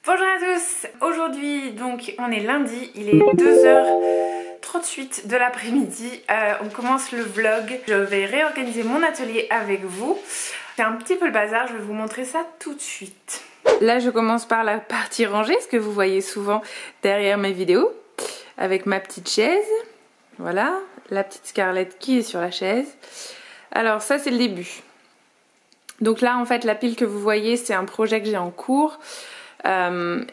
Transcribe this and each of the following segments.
Bonjour à tous. Aujourd'hui donc on est lundi, il est 2h38 de l'après-midi. On commence le vlog. Je vais réorganiser mon atelier avec vous. C'est un petit peu le bazar, je vais vous montrer ça tout de suite. Là je commence par la partie rangée, ce que vous voyez souvent derrière mes vidéos. Avec ma petite chaise. Voilà, la petite Scarlett qui est sur la chaise. Alors ça c'est le début. Donc là en fait la pile que vous voyez c'est un projet que j'ai en cours.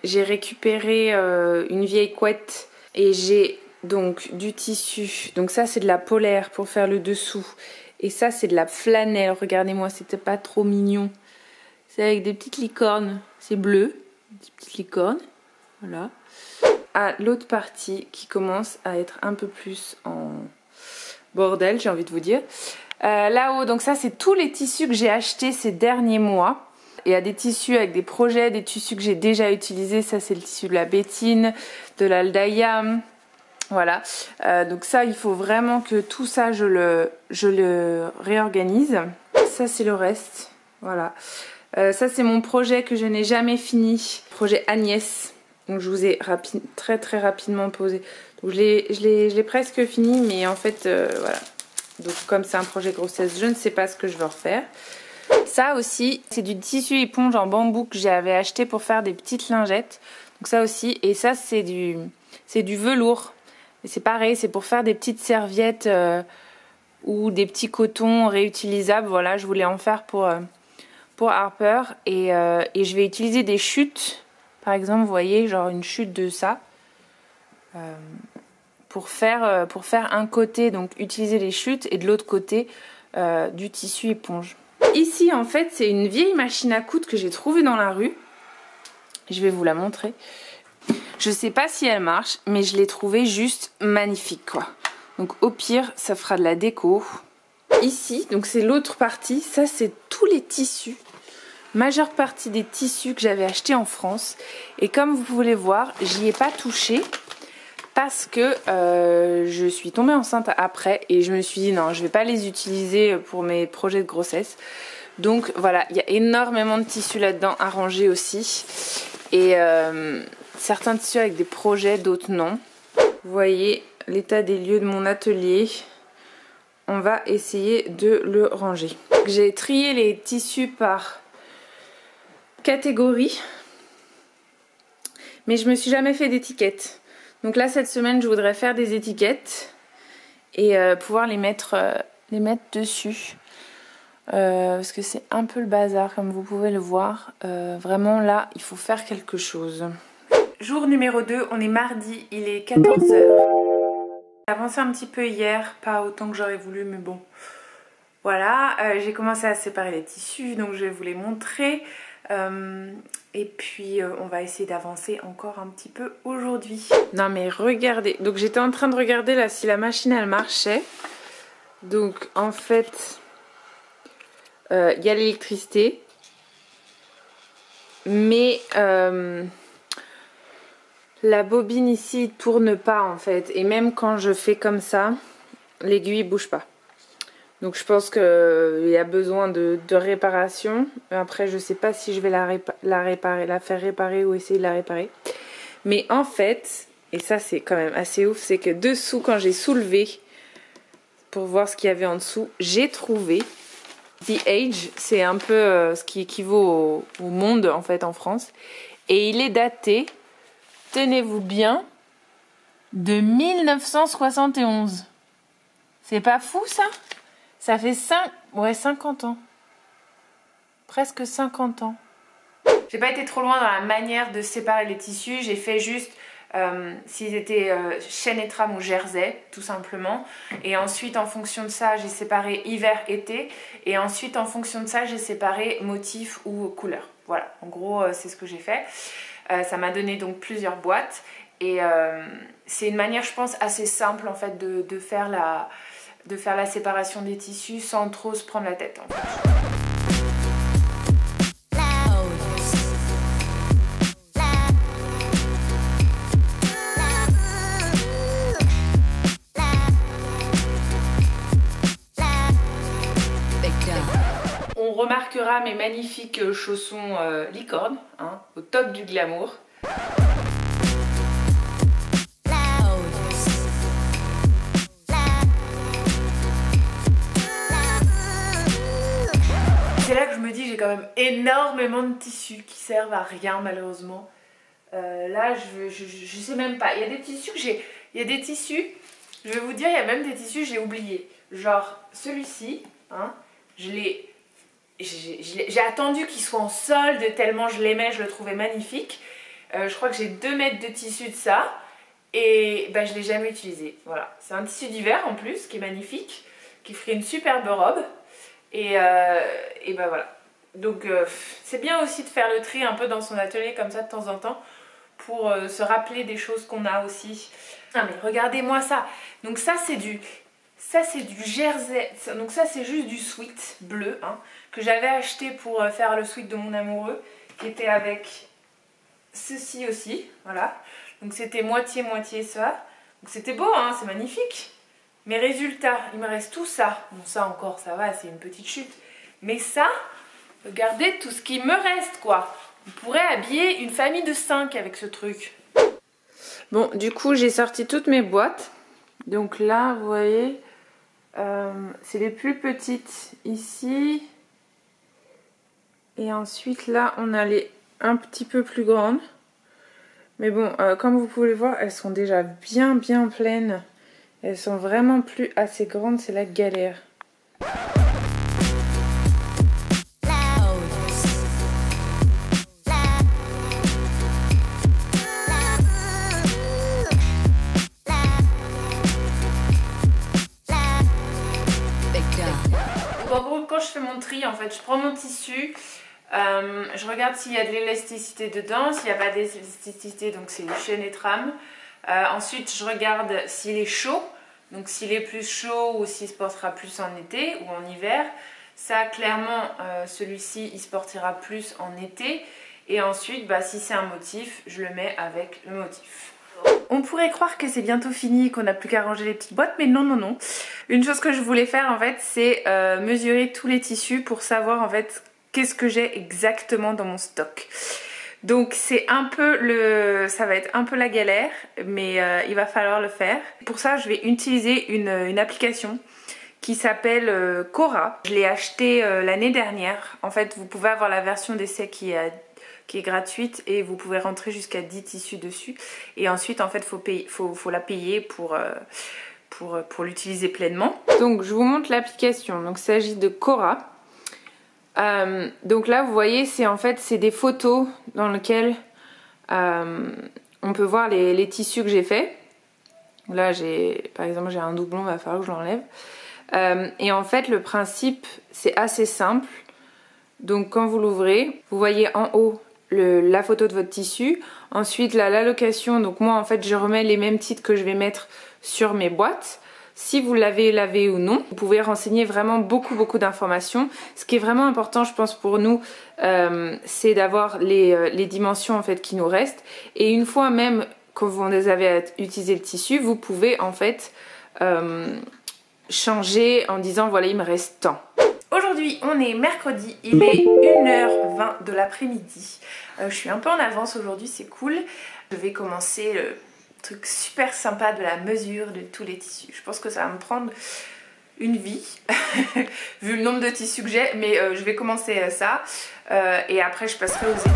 J'ai récupéré une vieille couette et j'ai donc du tissu. Donc ça c'est de la polaire pour faire le dessous. Et ça c'est de la flanelle. Regardez-moi, c'était pas trop mignon. C'est avec des petites licornes. C'est bleu, des petites licornes. Voilà. À l'autre partie qui commence à être un peu plus en bordel, j'ai envie de vous dire. Là-haut, donc ça c'est tous les tissus que j'ai achetés ces derniers mois. Il y a des tissus avec des projets, des tissus que j'ai déjà utilisés. Ça c'est le tissu de la Bétine, de l'Aldayam. Voilà. Donc ça il faut vraiment que tout ça je le réorganise. Ça c'est le reste. Voilà. Ça c'est mon projet que je n'ai jamais fini. Projet Agnès. Donc je vous ai très rapidement posé. Donc je l'ai presque fini mais en fait voilà. Donc comme c'est un projet grossesse, je ne sais pas ce que je vais refaire. Ça aussi, c'est du tissu éponge en bambou que j'avais acheté pour faire des petites lingettes. Donc ça aussi, et ça c'est du velours. Et c'est pareil, c'est pour faire des petites serviettes ou des petits cotons réutilisables. Voilà, je voulais en faire pour Harper. Et je vais utiliser des chutes. Par exemple, vous voyez, genre une chute de ça. Pour faire un côté, donc utiliser les chutes, et de l'autre côté, du tissu éponge. Ici en fait c'est une vieille machine à coudre que j'ai trouvée dans la rue. Je vais vous la montrer. Je sais pas si elle marche mais je l'ai trouvée juste magnifique quoi. Donc au pire ça fera de la déco. Ici donc c'est l'autre partie. Ça c'est tous les tissus. Majeure partie des tissus que j'avais achetés en France. Et comme vous pouvez voir j'y ai pas touché. Parce que je suis tombée enceinte après et je me suis dit non je vais pas les utiliser pour mes projets de grossesse. Donc voilà, il y a énormément de tissus là-dedans à ranger aussi. Et certains tissus avec des projets, d'autres non. Vous voyez l'état des lieux de mon atelier. On va essayer de le ranger. J'ai trié les tissus par catégorie. Mais je me suis jamais fait d'étiquette. Donc là cette semaine je voudrais faire des étiquettes et pouvoir les mettre dessus parce que c'est un peu le bazar comme vous pouvez le voir. Vraiment là il faut faire quelque chose. Jour numéro 2, on est mardi, il est 14h. J'ai avancé un petit peu hier, pas autant que j'aurais voulu mais bon. Voilà, j'ai commencé à séparer les tissus donc je vais vous les montrer. Et puis on va essayer d'avancer encore un petit peu aujourd'hui. Non mais regardez, donc j'étais en train de regarder là si la machine elle marchait. Donc en fait il y a l'électricité. Mais la bobine ici tourne pas en fait. Et même quand je fais comme ça, l'aiguille bouge pas. Donc je pense qu'il y a besoin de réparation. Après je sais pas si je vais la faire réparer ou essayer de la réparer. Mais en fait, et ça c'est quand même assez ouf, c'est que dessous quand j'ai soulevé pour voir ce qu'il y avait en dessous, j'ai trouvé The Age. C'est un peu ce qui équivaut au Monde en fait en France. Et il est daté, tenez-vous bien, de 1971. C'est pas fou ça ? Ça fait 50 ans. Presque 50 ans. J'ai pas été trop loin dans la manière de séparer les tissus. J'ai fait juste s'ils étaient chêne et trame ou jersey, tout simplement. Et ensuite, en fonction de ça, j'ai séparé hiver-été. Et ensuite, en fonction de ça, j'ai séparé motif ou couleur. Voilà, en gros, c'est ce que j'ai fait. Ça m'a donné donc plusieurs boîtes. Et c'est une manière, je pense, assez simple en fait de faire la séparation des tissus sans trop se prendre la tête en fait. On remarque remarquera mes magnifiques chaussons licorne, hein, au top du glamour. C'est là que je me dis j'ai quand même énormément de tissus qui servent à rien malheureusement. Là je sais même pas. Il y a des tissus que j'ai. Il y a des tissus, je vais vous dire, il y a même des tissus que j'ai oubliés. Genre celui-ci, hein, j'ai attendu qu'il soit en solde tellement je l'aimais, je le trouvais magnifique. Je crois que j'ai 2 mètres de tissu de ça et ben, je ne l'ai jamais utilisé. Voilà, c'est un tissu d'hiver en plus qui est magnifique, qui ferait une superbe robe. Et ben voilà. Donc c'est bien aussi de faire le tri un peu dans son atelier comme ça de temps en temps pour se rappeler des choses qu'on a aussi. Ah mais regardez-moi ça. Donc ça c'est du jersey. Donc ça c'est juste du sweat bleu hein, que j'avais acheté pour faire le sweat de mon amoureux qui était avec ceci aussi. Voilà. Donc c'était moitié-moitié ça. Donc c'était beau hein, c'est magnifique. Mes résultats, il me reste tout ça. Bon ça encore ça va, c'est une petite chute. Mais ça, regardez tout ce qui me reste quoi. On pourrait habiller une famille de 5 avec ce truc. Bon du coup j'ai sorti toutes mes boîtes. Donc là vous voyez, c'est les plus petites ici. Et ensuite là on a les un petit peu plus grandes. Mais bon comme vous pouvez le voir elles sont déjà bien pleines. Elles sont vraiment plus assez grandes, c'est la galère. En gros, quand je fais mon tri, en fait, je prends mon tissu, je regarde s'il y a de l'élasticité dedans, s'il n'y a pas d'élasticité, donc c'est les chaînes et trames. Ensuite, je regarde s'il est chaud, donc s'il est plus chaud ou s'il se portera plus en été ou en hiver. Ça, clairement, celui-ci, il se portera plus en été. Et ensuite, bah, si c'est un motif, je le mets avec le motif. On pourrait croire que c'est bientôt fini, qu'on n'a plus qu'à ranger les petites boîtes, mais non, non, non. Une chose que je voulais faire, en fait, c'est mesurer tous les tissus pour savoir, en fait, qu'est-ce que j'ai exactement dans mon stock. Donc c'est un peu ça va être un peu la galère, mais il va falloir le faire. Pour ça, je vais utiliser une application qui s'appelle Cora. Je l'ai achetée l'année dernière. En fait, vous pouvez avoir la version d'essai qui est gratuite et vous pouvez rentrer jusqu'à 10 tissus dessus. Et ensuite, en fait, faut la payer pour l'utiliser pleinement. Donc, je vous montre l'application. Donc, il s'agit de Cora. Donc là vous voyez c'est des photos dans lesquelles on peut voir les tissus que j'ai fait. Là par exemple j'ai un doublon, il va falloir que je l'enlève. Et en fait le principe c'est assez simple. Donc quand vous l'ouvrez, vous voyez en haut la photo de votre tissu. Ensuite l'allocation, donc moi en fait je remets les mêmes titres que je vais mettre sur mes boîtes. Si vous l'avez lavé ou non, vous pouvez renseigner vraiment beaucoup d'informations. Ce qui est vraiment important je pense pour nous, c'est d'avoir les dimensions en fait qui nous restent. Et une fois même que vous avez utilisé le tissu, vous pouvez en fait changer en disant voilà il me reste tant. Aujourd'hui on est mercredi, il est 1h20 de l'après-midi. Je suis un peu en avance aujourd'hui, c'est cool. Je vais commencer le truc super sympa de la mesure de tous les tissus. Je pense que ça va me prendre une vie vu le nombre de tissus que j'ai, mais je vais commencer ça et après je passerai aux équipes.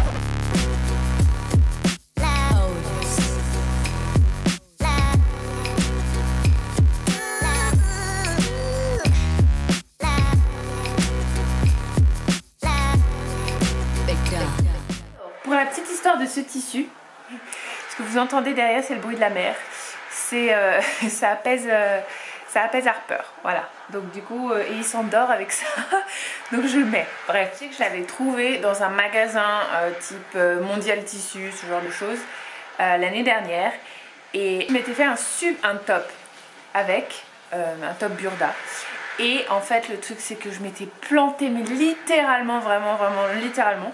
Pour la petite histoire de ce tissu, ce que vous entendez derrière c'est le bruit de la mer. Ça apaise Harper, voilà. Donc du coup, et il s'endort avec ça, donc je le mets. Bref, je sais que je l'avais trouvé dans un magasin type Mondial Tissu, ce genre de choses, l'année dernière. Et je m'étais fait un top avec un top Burda. Et en fait le truc c'est que je m'étais plantée, mais littéralement, vraiment littéralement.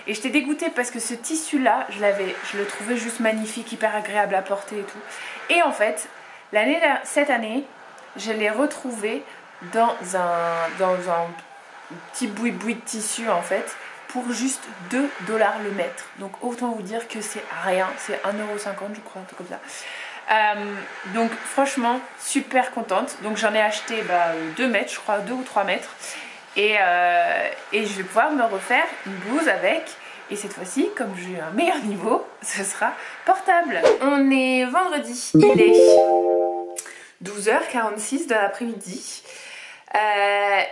Et j'étais dégoûtée parce que ce tissu là, je le trouvais juste magnifique, hyper agréable à porter et tout. Et en fait, cette année, je l'ai retrouvé dans un petit boui-boui de tissu en fait pour juste 2 $ le mètre. Donc autant vous dire que c'est rien, c'est 1,50 € je crois, un truc comme ça. Donc franchement super contente. Donc j'en ai acheté 2 mètres je crois, 2 ou 3 mètres. Et je vais pouvoir me refaire une blouse avec. Et cette fois-ci, comme j'ai un meilleur niveau, ce sera portable. On est vendredi, il est 12h46 de l'après-midi.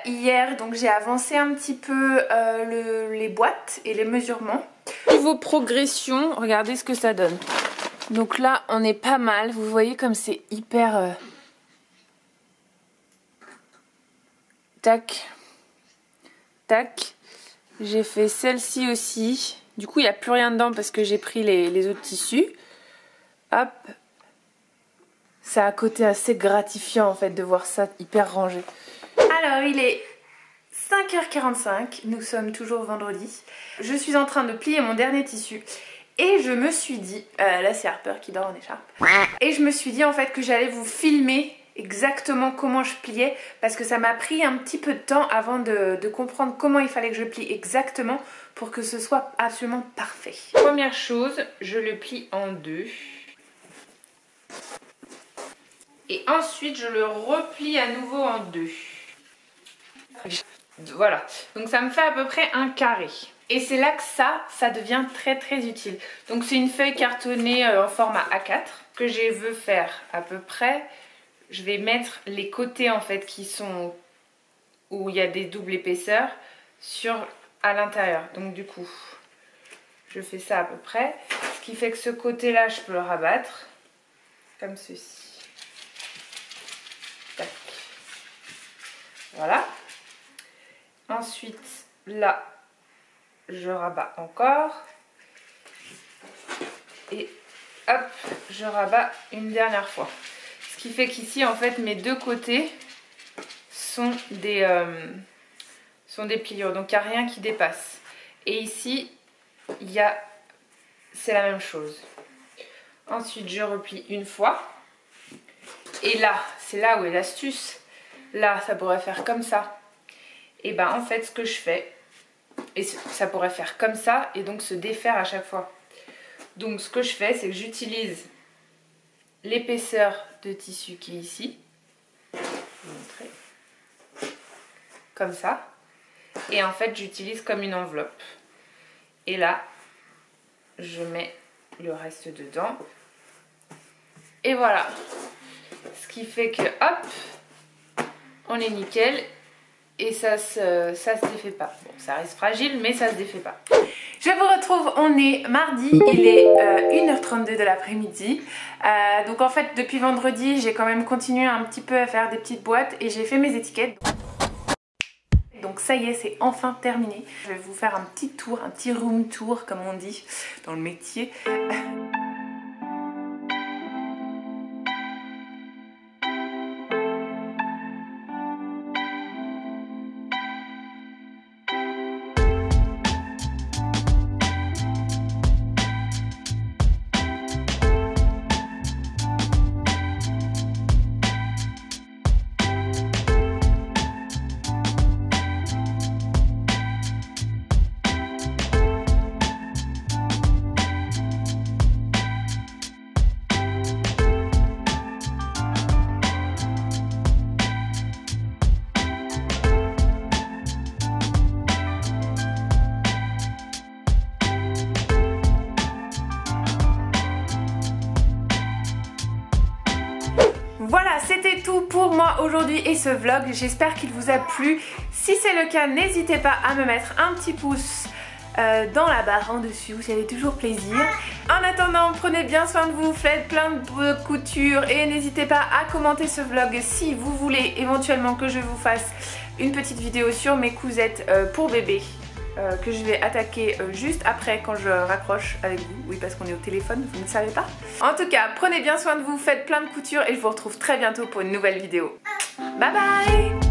Hier, donc j'ai avancé un petit peu les boîtes et les mesurements. Niveau progression, regardez ce que ça donne. Donc là, on est pas mal. Vous voyez comme c'est hyper... Tac. Tac. J'ai fait celle-ci aussi. Du coup, il n'y a plus rien dedans parce que j'ai pris les autres tissus. Hop. C'est un côté assez gratifiant en fait de voir ça hyper rangé. Alors, il est 5h45. Nous sommes toujours vendredi. Je suis en train de plier mon dernier tissu. Et je me suis dit... là, c'est Harper qui dort en écharpe. Et je me suis dit en fait que j'allais vous filmer exactement comment je pliais parce que ça m'a pris un petit peu de temps avant de comprendre comment il fallait que je plie exactement pour que ce soit absolument parfait. Première chose, je le plie en 2 et ensuite je le replie à nouveau en 2. Voilà, donc ça me fait à peu près un carré. Et c'est là que ça devient très très utile. Donc c'est une feuille cartonnée en format A4 que je veux faire à peu près. Je vais mettre les côtés en fait qui sont où il y a des doubles épaisseurs à l'intérieur. Donc du coup, je fais ça à peu près. Ce qui fait que ce côté-là, je peux le rabattre comme ceci. Tac. Voilà. Ensuite, là, je rabats encore. Et hop, je rabats une dernière fois. Ce qui fait qu'ici, en fait, mes deux côtés sont des pliures. Donc, il n'y a rien qui dépasse. Et ici, c'est la même chose. Ensuite, je replie une fois. Et là, c'est là où est l'astuce. Là, ça pourrait faire comme ça. Et ben, en fait, ce que je fais, et ça pourrait faire comme ça, et donc se défaire à chaque fois. Donc, ce que je fais, c'est que j'utilise l'épaisseur de tissu qui est ici. Je vais vous montrer. Comme ça. Et en fait, j'utilise comme une enveloppe. Et là, je mets le reste dedans. Et voilà. Ce qui fait que, hop, on est nickel. Et ça se défait pas. Bon, ça reste fragile, mais ça se défait pas. Je vous retrouve, on est mardi, il est 1h32 de l'après-midi. Donc en fait, depuis vendredi, j'ai quand même continué un petit peu à faire des petites boîtes et j'ai fait mes étiquettes. Donc ça y est, c'est enfin terminé. Je vais vous faire un petit tour, un petit room tour, comme on dit dans le métier. Voilà, c'était tout pour moi aujourd'hui et ce vlog. J'espère qu'il vous a plu. Si c'est le cas, n'hésitez pas à me mettre un petit pouce dans la barre en dessous, ça fait toujours plaisir. En attendant, prenez bien soin de vous, faites plein de couture et n'hésitez pas à commenter ce vlog si vous voulez éventuellement que je vous fasse une petite vidéo sur mes cousettes pour bébé. Que je vais attaquer juste après quand je raccroche avec vous. Oui, parce qu'on est au téléphone, vous ne savez pas. En tout cas, prenez bien soin de vous, faites plein de couture et je vous retrouve très bientôt pour une nouvelle vidéo. Bye bye!